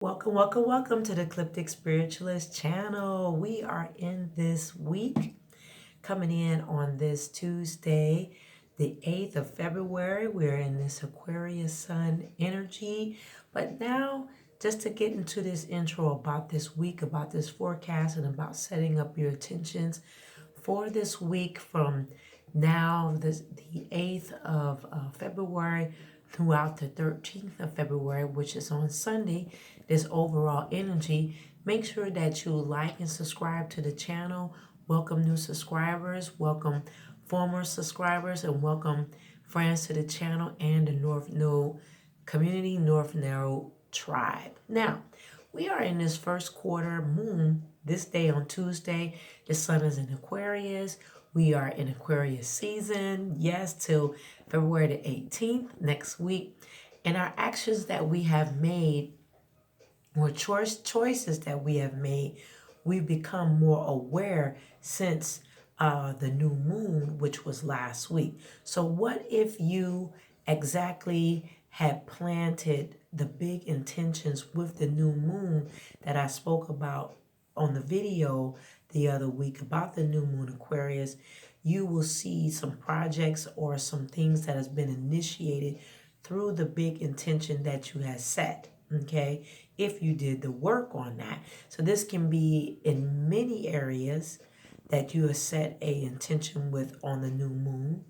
Welcome, welcome, welcome to the Ecliptic Spiritualist channel. We are in this week, coming in on this Tuesday, the 8th of February. We're in this Aquarius Sun energy. But now, just to get into this intro about this week, about this forecast, and about setting up your intentions for this week from now, the 8th of February throughout the 13th of February, which is on Sunday, this overall energy. Make sure that you like and subscribe to the channel. Welcome new subscribers, welcome former subscribers, and welcome friends to the channel and the North Node community, North Node tribe. Now, we are in this first quarter moon this day on Tuesday. The sun is in Aquarius. We are in Aquarius season, yes, till February the 18th next week. And our actions that we have made, or choices that we have made, we've become more aware since the new moon, which was last week. So what if you exactly had planted the big intentions with the new moon that I spoke about on the video the other week about the new moon Aquarius? You will see some projects or some things that has been initiated through the big intention that you have set, okay, if you did the work on that. So this can be in many areas that you have set a intention with on the new moon,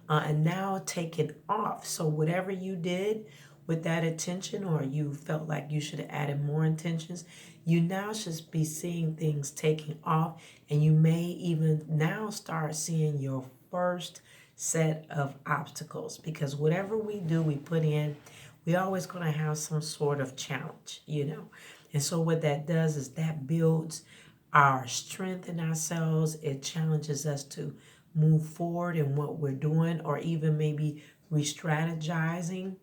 and now take it off. So whatever you did with that intention, or you felt like you should have added more intentions, you now should be seeing things taking off, and you may even now start seeing your first set of obstacles, because whatever we do, we put in, we always going to have some sort of challenge, and so what that does is that builds our strength in ourselves. It challenges us to move forward in what we're doing, or even maybe re-strategizing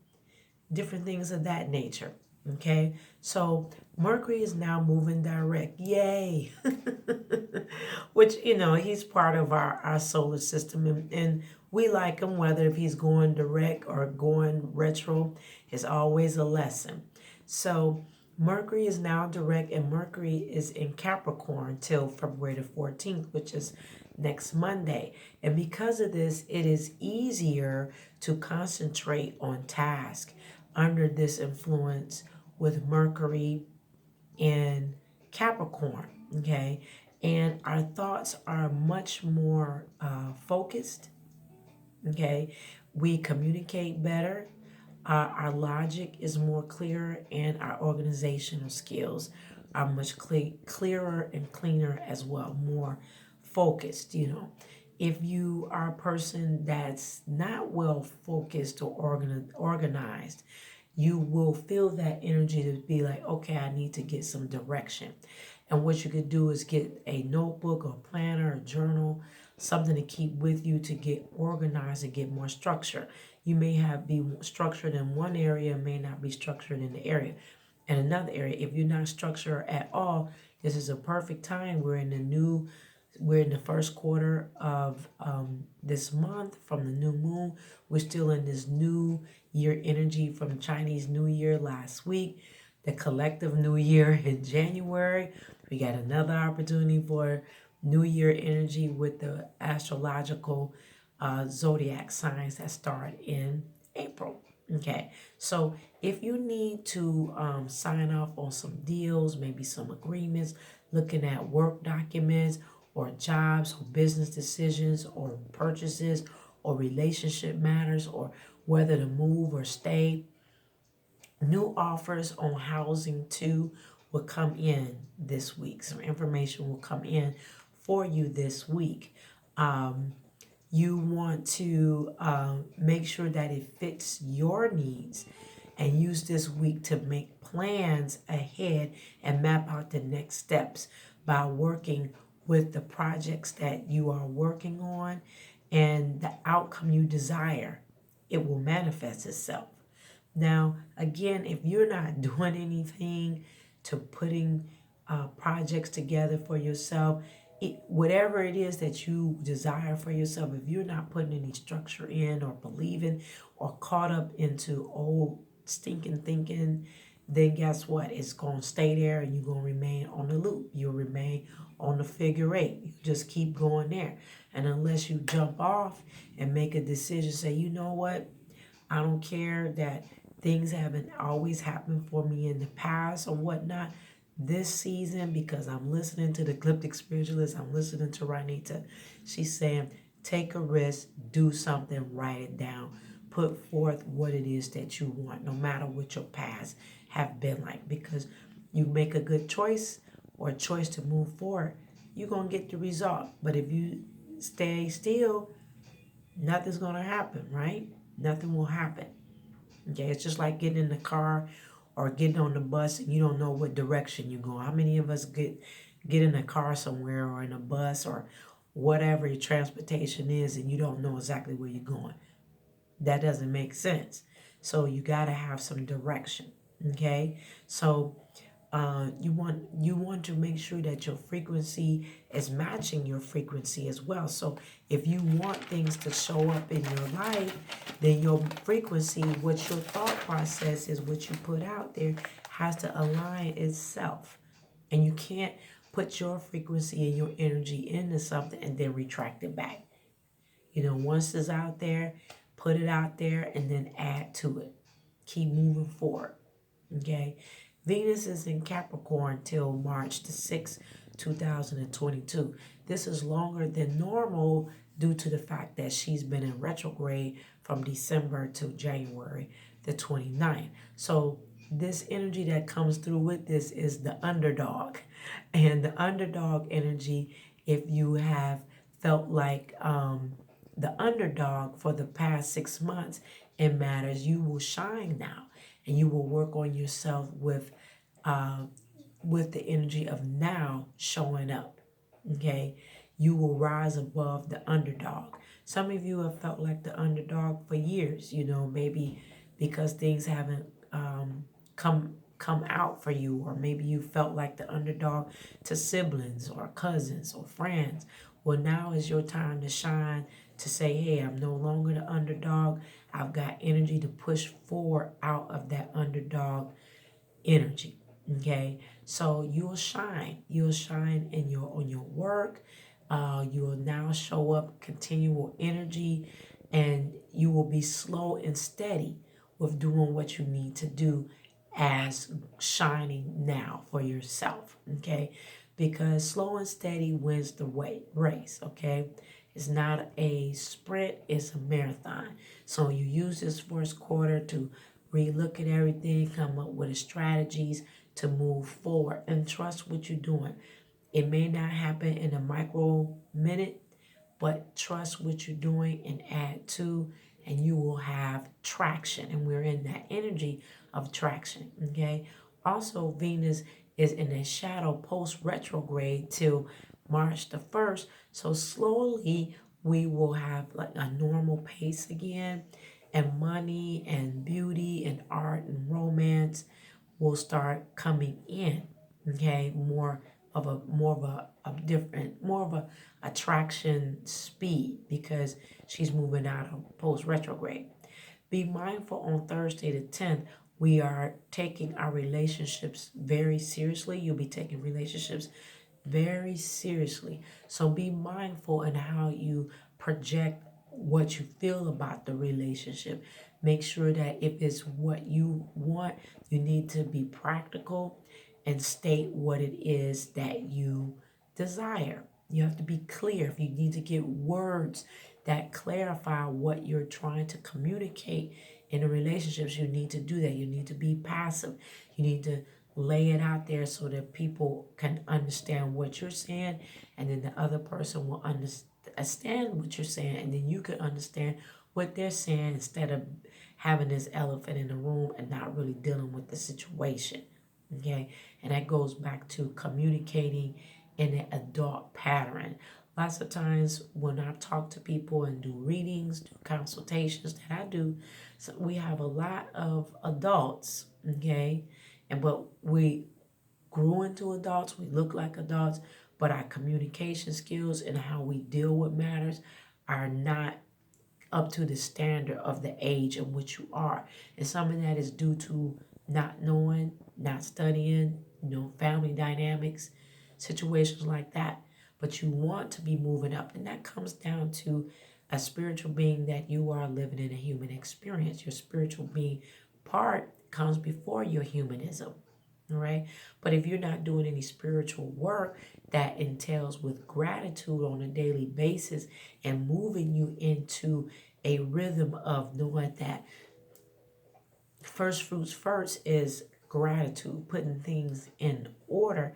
different things of that nature. Okay, so Mercury is now moving direct. Yay! Which, he's part of our solar system, and we like him, whether if he's going direct or going retro, is always a lesson. So Mercury is now direct, and Mercury is in Capricorn till February the 14th, which is next Monday. And because of this, it is easier to concentrate on task under this influence with Mercury in Capricorn, okay? And our thoughts are much more focused, okay? We communicate better. Our logic is more clear, and our organizational skills are much clearer and cleaner as well, more focused. If you are a person that's not well focused or organized, you will feel that energy to be like, okay, I need to get some direction. And what you could do is get a notebook or planner or journal, something to keep with you to get organized and get more structure. You may be structured in one area, may not be structured in the area. In another area, if you're not structured at all, this is a perfect time. We're in the first quarter of this month from the new moon. We're still in this new year energy from Chinese New Year last week, the collective new year in January. We got another opportunity for new year energy with the astrological zodiac signs that start in April. Okay, so if you need to sign off on some deals, maybe some agreements, looking at work documents, or jobs, or business decisions, or purchases, or relationship matters, or whether to move or stay, new offers on housing too will come in this week. Some information will come in for you this week. You want to make sure that it fits your needs, and use this week to make plans ahead and map out the next steps by working with the projects that you are working on, and the outcome you desire, it will manifest itself. Now, again, if you're not doing anything to putting projects together for yourself, whatever it is that you desire for yourself, if you're not putting any structure in, or believing, or caught up into old stinking thinking then guess what? It's going to stay there and you're going to remain on the loop. You'll remain on the figure eight. You just keep going there. And unless you jump off and make a decision, say, you know what? I don't care that things haven't always happened for me in the past or whatnot. This season, because I'm listening to the ecliptic spiritualist, I'm listening to Ranita. She's saying, take a risk, do something, write it down, put forth what it is that you want, no matter what your past have been like. Because you make a good choice or a choice to move forward, you're going to get the result. But if you stay still, nothing's going to happen, right? Nothing will happen. Okay, it's just like getting in the car or getting on the bus and you don't know what direction you're going. How many of us get in a car somewhere or in a bus or whatever your transportation is and you don't know exactly where you're going? That doesn't make sense. So you got to have some direction. Okay, so you want to make sure that your frequency is matching your frequency as well. So if you want things to show up in your life, then your frequency, what your thought process is, what you put out there, has to align itself. And you can't put your frequency and your energy into something and then retract it back. Once it's out there, put it out there and then add to it. Keep moving forward. Okay. Venus is in Capricorn till March the 6th, 2022. This is longer than normal due to the fact that she's been in retrograde from December to January the 29th. So this energy that comes through with this is the underdog. And the underdog energy, if you have felt like the underdog for the past 6 months in matters, you will shine now. And you will work on yourself with the energy of now showing up. Okay, you will rise above the underdog. Some of you have felt like the underdog for years. Maybe because things haven't come out for you, or maybe you felt like the underdog to siblings or cousins or friends. Well, now is your time to shine, to say, hey, I'm no longer the underdog. I've got energy to push forward out of that underdog energy. Okay, so you'll shine. You'll shine on your work. You will now show up continual energy, and you will be slow and steady with doing what you need to do as shining now for yourself. Okay, because slow and steady wins the race. Okay. It's not a sprint, it's a marathon. So you use this first quarter to relook at everything, come up with strategies to move forward, and trust what you're doing. It may not happen in a micro minute, but trust what you're doing and add to, and you will have traction. And we're in that energy of traction. Okay. Also, Venus is in a shadow post retrograde till March the 1st. So slowly we will have like a normal pace again, and money and beauty and art and romance will start coming in. Okay, more of a different, more of a attraction speed, because she's moving out of post retrograde. Be mindful on Thursday the 10th. We are taking our relationships very seriously. You'll be taking relationships very seriously. So be mindful in how you project what you feel about the relationship. Make sure that if it's what you want, you need to be practical and state what it is that you desire. You have to be clear. If you need to get words that clarify what you're trying to communicate in the relationships, you need to do that. You need to be passive. You need to lay it out there so that people can understand what you're saying, and then the other person will understand what you're saying, and then you can understand what they're saying, instead of having this elephant in the room and not really dealing with the situation. Okay, and that goes back to communicating in an adult pattern. Lots of times when I talk to people and do readings, do consultations that I do, so we have a lot of adults, okay? But we grew into adults, we look like adults, but our communication skills and how we deal with matters are not up to the standard of the age in which you are. And some of that is due to not knowing, not studying, family dynamics, situations like that. But you want to be moving up. And that comes down to a spiritual being that you are living in a human experience. Your spiritual being part comes before your humanism. All right. But if you're not doing any spiritual work that entails with gratitude on a daily basis and moving you into a rhythm of knowing that first fruits first is gratitude, putting things in order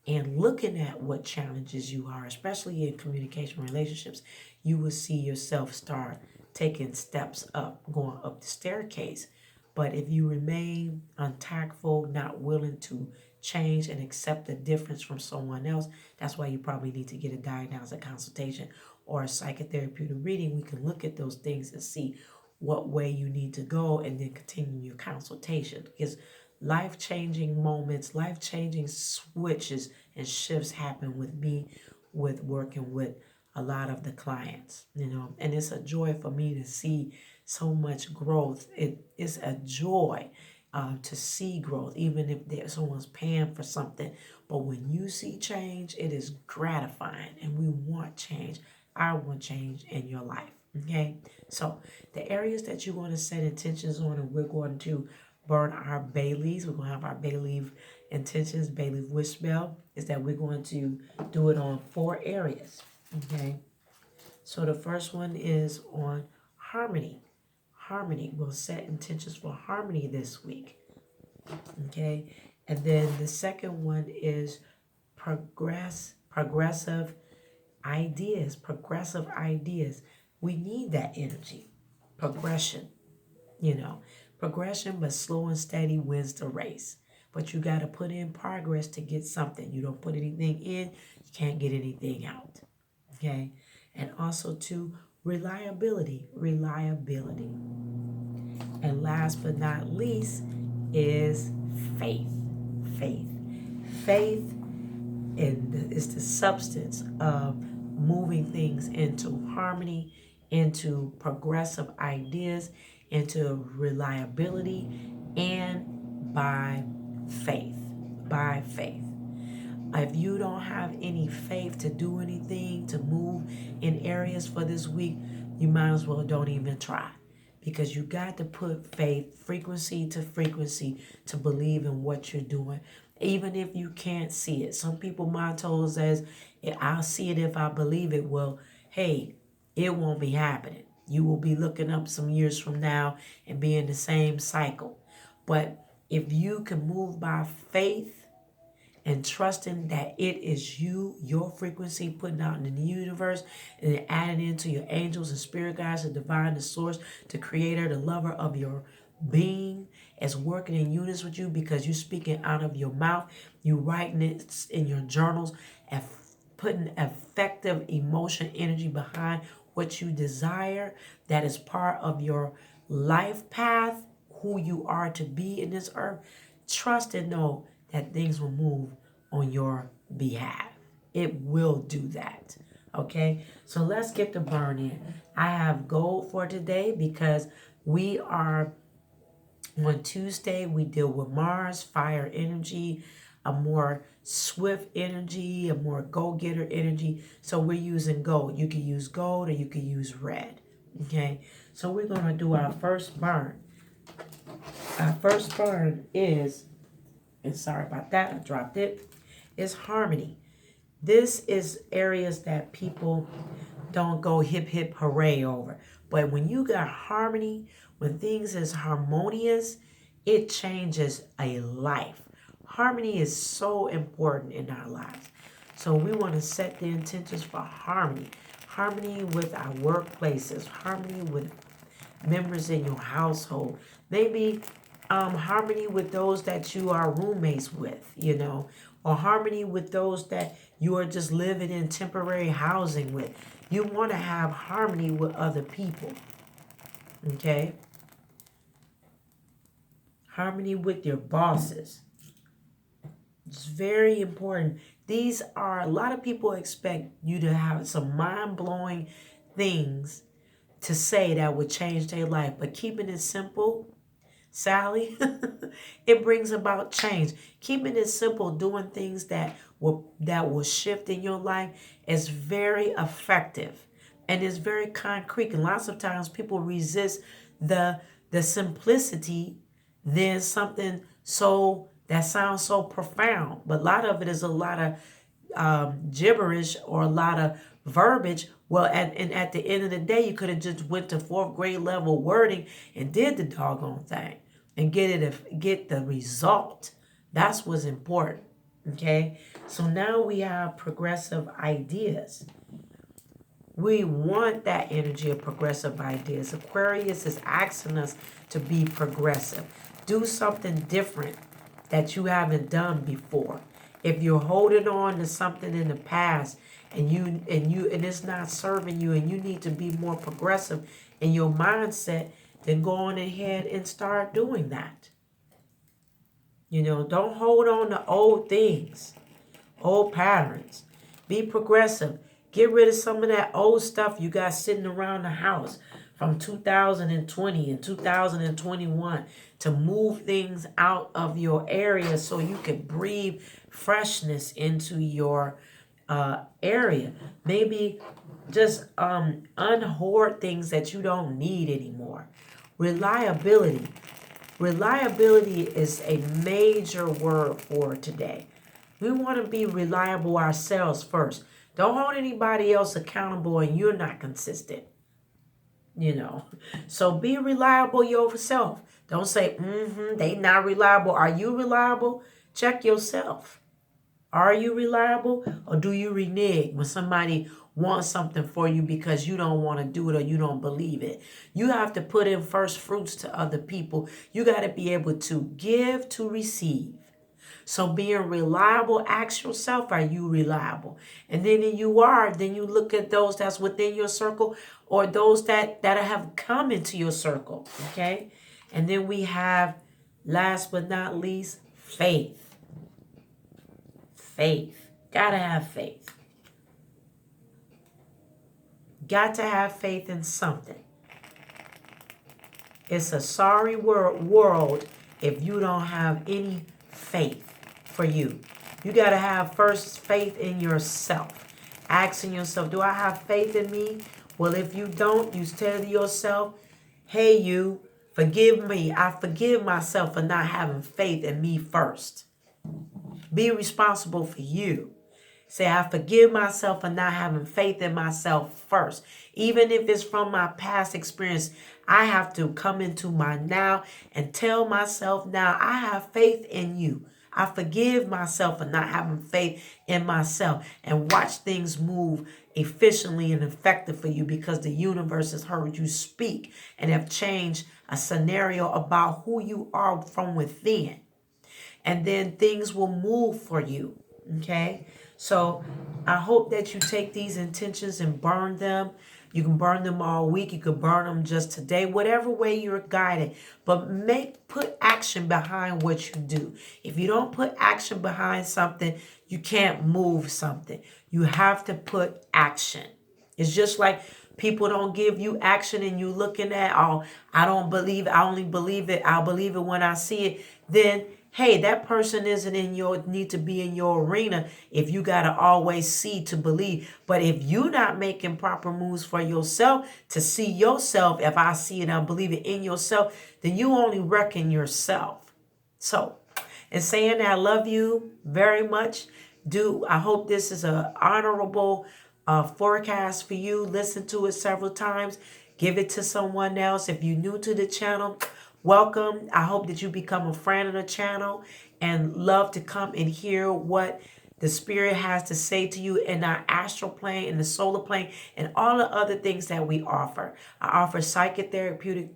and looking at what challenges you are, especially in communication relationships, you will see yourself start taking steps up, going up the staircase. But if you remain untactful, not willing to change and accept the difference from someone else, that's why you probably need to get a diagnostic consultation or a psychotherapeutic reading. We can look at those things and see what way you need to go and then continue your consultation, because life-changing moments, life-changing switches and shifts happen with me with working with a lot of the clients, and it's a joy for me to see so much growth. It's a joy to see growth, even if someone's paying for something. But when you see change, it is gratifying, and we want change. I want change in your life. Okay, so the areas that you want to set intentions on, and we're going to burn our bay leaves. We're going to have our bay leaf intentions, bay leaf wish spell, is that we're going to do it on 4 areas. Okay, so the first one is on harmony. Harmony. We'll set intentions for harmony this week. Okay, and then the second one is progressive ideas. Progressive ideas. We need that energy. Progression, progression, but slow and steady wins the race. But you got to put in progress to get something. You don't put anything in, you can't get anything out. Okay. And also to reliability. And last but not least is faith. Faith is the substance of moving things into harmony, into progressive ideas, into reliability, and by faith. By faith. If you don't have any faith to do anything, to move in areas for this week, you might as well don't even try. Because you got to put faith, frequency to frequency, to believe in what you're doing. Even if you can't see it. Some people motto says, I'll see it if I believe it. Well, hey, it won't be happening. You will be looking up some years from now and be in the same cycle. But if you can move by faith and trusting that it is you, your frequency putting out in the universe, and then adding into your angels and spirit guides, the divine, the source, the creator, the lover of your being, is working in unison with you, because you're speaking out of your mouth, you writing it in your journals, and putting effective emotion energy behind what you desire, that is part of your life path, who you are to be in this earth. Trust and know that things will move on your behalf. It will do that. Okay, so let's get the burn in. I have gold for today because we are on Tuesday. We deal with Mars, fire energy, a more swift energy, a more go-getter energy. So we're using gold. You can use gold or you can use red. Okay, so we're going to do our first burn. Our first burn is, and sorry about that, I dropped it, is harmony. This is areas that people don't go hip hip hooray over. But when you got harmony, when things is harmonious, it changes a life. Harmony is so important in our lives. So we want to set the intentions for harmony. Harmony with our workplaces, harmony with members in your household. Maybe harmony with those that you are roommates with, or harmony with those that you are just living in temporary housing with. You want to have harmony with other people. Okay? Harmony with your bosses. It's very important. These are, a lot of people expect you to have some mind-blowing things to say that would change their life. But keeping it simple, Sally. It brings about change. Keeping it simple, doing things that will shift in your life is very effective and is very concrete. And lots of times people resist the the simplicity than something so that sounds so profound. But a lot of it is a lot of gibberish or a lot of verbiage. Well, and at the end of the day, you could have just went to fourth grade level wording and did the doggone thing and get the result. That's what's important. Okay, so now we have progressive ideas. We want that energy of progressive ideas. Aquarius is asking us to be progressive. Do something different that you haven't done before. If you're holding on to something in the past and it's not serving you and you need to be more progressive in your mindset, then go on ahead and start doing that. Don't hold on to old things, old patterns. Be progressive. Get rid of some of that old stuff you got sitting around the house from 2020 and 2021 to move things out of your area so you can breathe freshness into your area. Maybe just unhoard things that you don't need anymore. Reliability. Reliability is a major word for today. We want to be reliable ourselves first. Don't hold anybody else accountable and you're not consistent. So be reliable yourself. Don't say, they not reliable. Are you reliable? Check yourself. Are you reliable or do you renege when somebody wants something for you because you don't want to do it or you don't believe it? You have to put in first fruits to other people. You got to be able to give to receive. So being reliable, ask yourself, are you reliable? And then then you look at those that's within your circle or those that have come into your circle. Okay. And then we have, last but not least, faith. Faith. Gotta have faith. Got to have faith in something. It's a sorry world if you don't have any faith for you. You got to have first faith in yourself. Asking yourself, do I have faith in me? Well, if you don't, you tell yourself, hey, you, forgive me. I forgive myself for not having faith in me first. Be responsible for you. Say, I forgive myself for not having faith in myself first. Even if it's from my past experience, I have to come into my now and tell myself now, I have faith in you. I forgive myself for not having faith in myself and watch things move efficiently and effective for you because the universe has heard you speak and have changed a scenario about who you are from within. And then things will move for you. Okay? So I hope that you take these intentions and burn them. You can burn them all week. You can burn them just today, whatever way you're guided. But put action behind what you do. If you don't put action behind something, you can't move something. You have to put action. It's just like people don't give you action and you looking at, oh, I don't believe, I only believe it. I'll believe it when I see it. Then hey, that person isn't need to be in your arena if you got to always see to believe. But if you're not making proper moves for yourself to see yourself, if I see it, I believe it in yourself, then you only reckon yourself. So, in saying that, I love you very much. I hope this is an honorable forecast for you. Listen to it several times. Give it to someone else. If you're new to the channel, welcome. I hope that you become a friend of the channel and love to come and hear what the spirit has to say to you in our astral plane, in the solar plane, and all the other things that we offer. I offer psychotherapeutic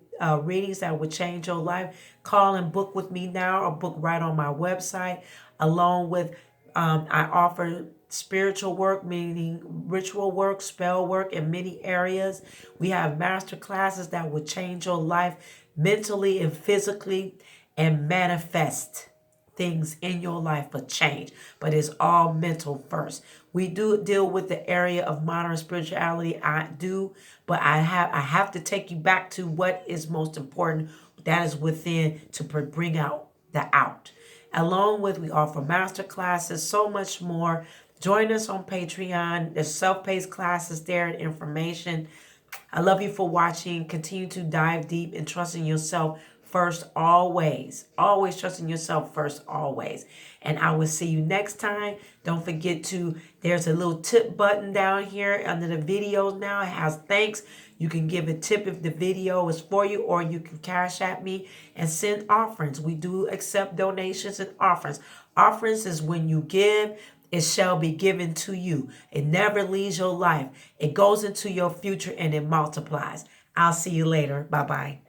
readings that would change your life. Call and book with me now or book right on my website. Along with, I offer spiritual work, meaning ritual work, spell work in many areas. We have master classes that will change your life mentally and physically and manifest things in your life for change. But it's all mental first. We do deal with the area of modern spirituality. But I have to take you back to what is most important that is within to bring out the out. Along with, we offer masterclasses, so much more. Join us on Patreon. There's self-paced classes there and information. I love you for watching. Continue to dive deep and trust in yourself first always. Always trust in yourself first always. And I will see you next time. Don't forget to, there's a little tip button down here under the videos now. It has thanks. You can give a tip if the video is for you, or you can cash at me and send offerings. We do accept donations and offerings. Offerings is when you give, it shall be given to you. It never leaves your life. It goes into your future and it multiplies. I'll see you later. Bye-bye.